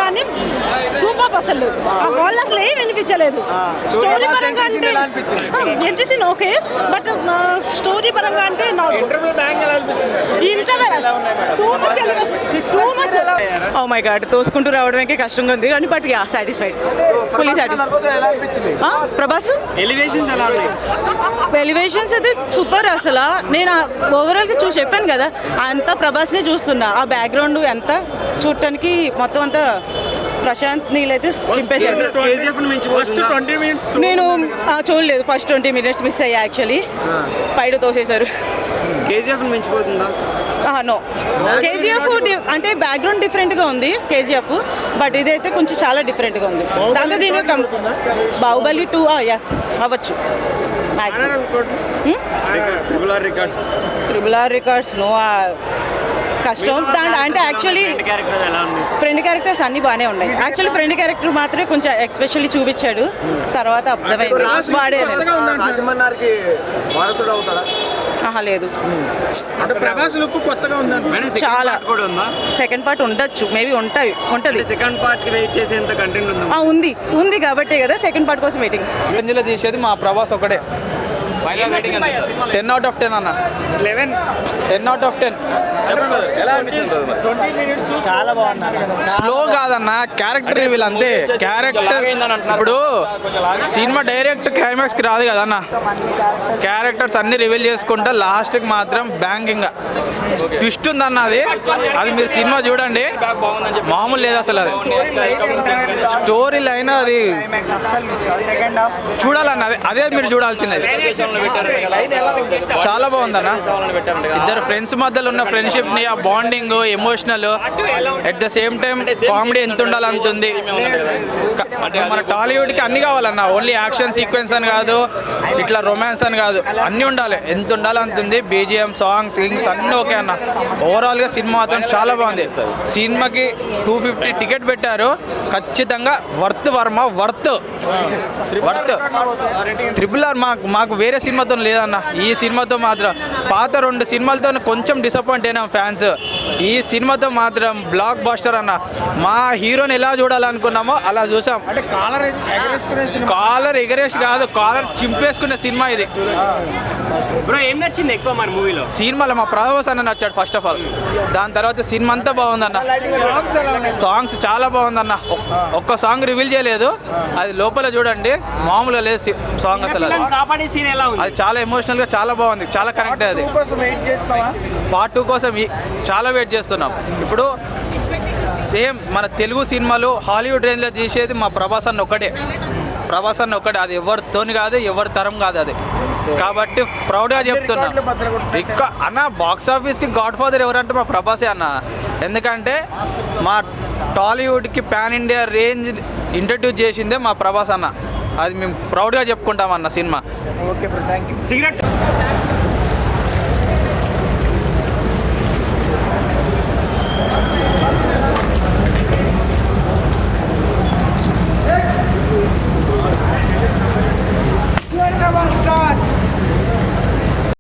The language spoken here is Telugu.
కానీ సూపర్ అసలు ఆ వాళ్ళు అసలు ఏం వినిపించలేదు. స్టోరీ పరంగా అంటే entry scene okay, but story పరంగా అంటే ఓ మై గాడ్, తోసుకుంటూ రావడానికి కష్టంగా ఉంది కానీ but yeah satisfied, fully satisfied. Prabhas elevations అయితే సూపర్ అసలు. నేను ఓవరాల్గా చూసి చెప్పాను కదా, అంతా ప్రభాస్నే చూస్తున్నా. ఆ బ్యాక్గ్రౌండ్ ఎంత చూడటానికి మొత్తం అంతా ప్రశాంత్ నీల్ అయితే చింపేశారు. నేను చూడలేదు, ఫస్ట్ 20 minutes మిస్ అయ్యా యాక్చువల్లీ. పైన తోసేశారు. నో, కేజీఎఫ్ అంటే బ్యాక్గ్రౌండ్ డిఫరెంట్గా ఉంది కేజీఎఫ్, బట్ ఇదైతే కొంచెం చాలా డిఫరెంట్గా ఉంది. దాంతో దీని బాహుబలి 2 ఎస్ అవ్వచ్చు. ట్రిపుల్ ఆర్ రికార్డ్స్ నో, కష్టం. అంటే యాక్చువల్లీ ఫ్రెండ్ క్యారెక్టర్స్ అన్ని బాగానే ఉన్నాయి. యాక్చువల్లీ ఫ్రెండ్ క్యారెక్టర్ మాత్రమే కొంచెం ఎక్స్పెషల్లీ చూపించాడు, తర్వాత అర్థమైంది వాడే. లేదు, చాలా సెకండ్ పార్ట్ ఉండొచ్చు, మేబీ ఉంటుంది. సెకండ్ పార్ట్ కి వెయిట్ చేసేంత కంటెంట్ ఉంది కాబట్టే కదా సెకండ్ పార్ట్ కోసం వెయిటింగ్. ఇందులో తీసేది మా ప్రభాస్ ఒకటే. 10 out of 10 అన్న. 10 out of 10. చాలా బాగుంది. స్లో కాదన్న, క్యారెక్టర్ రివీల్ అంతే. క్యారెక్టర్ ఇప్పుడు సినిమా డైరెక్ట్ క్లైమాక్స్ కి రాదు కదన్న, క్యారెక్టర్స్ అన్ని రివీల్ చేసుకుంటా లాస్ట్కి మాత్రం బ్యాంగింగ్ ట్విస్ట్ ఉందన్న. అది మీరు సినిమా చూడండి, మామూలు లేదు అసలు. అది స్టోరీ లైన్ అది చూడాలన్న, అదే మీరు చూడాల్సింది. చాలా బాగుందన్న. ఇద్దరు ఫ్రెండ్స్ మధ్యలో ఉన్న ఫ్రెండ్షిప్ ని, ఆ bonding, emotional, at the same time comedy ఎంత ఉండాలి అంత ఉంది. మన టాలీవుడ్ కి అన్ని కావాలన్న, ఓన్లీ యాక్షన్ సీక్వెన్స్ అని కాదు, ఇట్లా రొమాన్స్ అని కాదు, అన్ని ఉండాలి. ఎంత ఉండాలి అంత ఉంది. బీజిఎం, సాంగ్స్, సింగ్స్ అన్నీ ఓకే అన్న. ఓవరాల్ గా సినిమా మాత్రం చాలా బాగుంది. సినిమాకి 250 టికెట్ పెట్టారు, ఖచ్చితంగా worth Varma, worth. Triple R మాకు వేరే సినిమాతో లేదన్న. ఈ సినిమాతో మాత్రం పాత 2 సినిమాలతో కొంచెం డిసప్పాయింట్ అయినాం ఫ్యాన్స్. ఈ సినిమాతో మాత్రం బ్లాక్ బస్టర్ అన్న. మా హీరోని ఎలా చూడాలనుకున్నామో అలా చూసాం. కాలర్ ఎగరేసి కాదు, కాలర్ చింపేసుకునే సినిమా ఇది. ఏం నచ్చింది ఎక్కువ మన మూవీలో? సినిమాలో మా ప్రభాస్ అన్న నచ్చాడు ఫస్ట్ ఆఫ్ ఆల్. దాని తర్వాత సినిమా అంతా బాగుందన్న. సాంగ్స్ చాలా బాగుందన్న. ఒక్క సాంగ్ రివీల్ చేయలేదు, అది లోపల చూడండి, మామూలుగా లేదు సాంగ్ అసలు. అది చాలా ఎమోషనల్ గా చాలా బాగుంది, చాలా కనెక్ట్ అయ్యేది. పార్ట్ 2 కోసం చాలా వెయిట్ చేస్తున్నాం. ఇప్పుడు సేమ్ మన తెలుగు సినిమాలు హాలీవుడ్ రేంజ్లో తీసేది మా ప్రభాస్ అన్న ఒక్కటే. అది ఎవరితోని కాదు, ఎవరి తరం కాదు అది. కాబట్టి ప్రౌడ్గా చెప్తున్నా. అన్న బాక్స్ ఆఫీస్కి గాడ్ ఫాదర్ ఎవరంటే మా ప్రభాసే అన్న. ఎందుకంటే మా టాలీవుడ్కి పాన్ ఇండియా రేంజ్ ఇంట్రడ్యూస్ చేసిందే మా ప్రభాస్ అన్న. అది మేము ప్రౌడ్గా చెప్పుకుంటామన్న సినిమా. సిగరెట్